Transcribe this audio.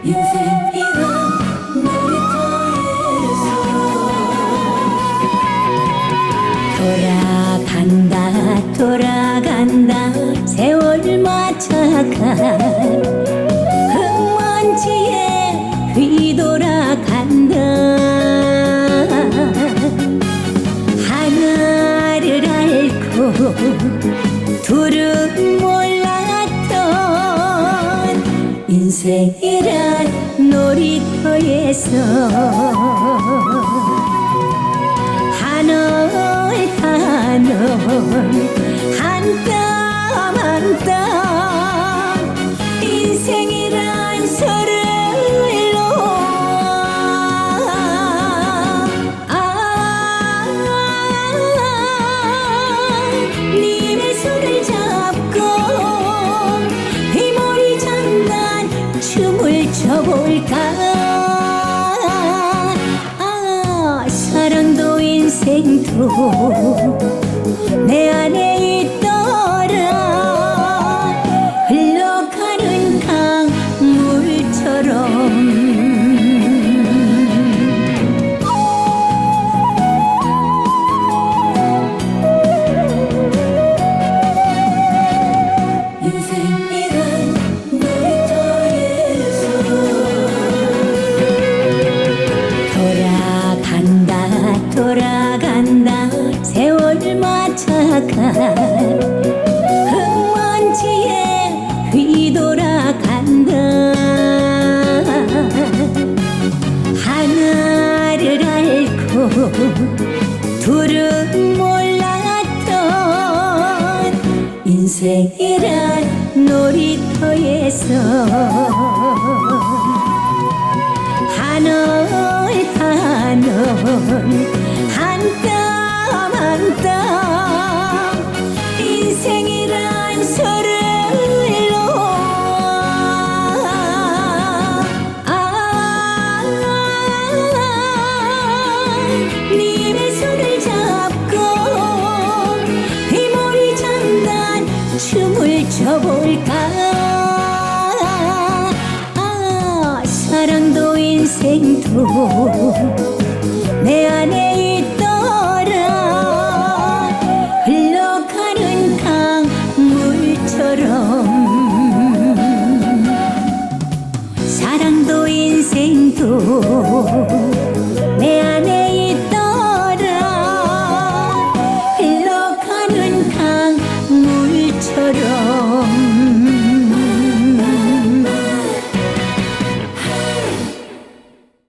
인생이란 놀이터에서 돌아간다 세월 맞춰가 흙먼지에 휘돌아간다 하나를 앓고 둘은 몰랐던 인생이란 놀이터에서 한 올 한 올 한 땀 한 땀 인생이란 서를로 님의 손을 잡고 휘몰이 장난 춤을 춰볼까. 사랑도 인생도 내 안에 있더라. 흘러가는 강물처럼 인생이란 놀이터에서 돌아간다 세월 맞춰가 흙먼지에 휘돌아간다 하나를 앓고 둘은 몰랐던 인생이란 놀이터에서 한 올 한 올 한 땀 한 땀 인생이란 서를로 님의 손을 잡고 휘몰이 장난 춤을 춰볼까. 사랑도 인생도 내 안에 있더라. 흘러가는 강물처럼 사랑도 인생도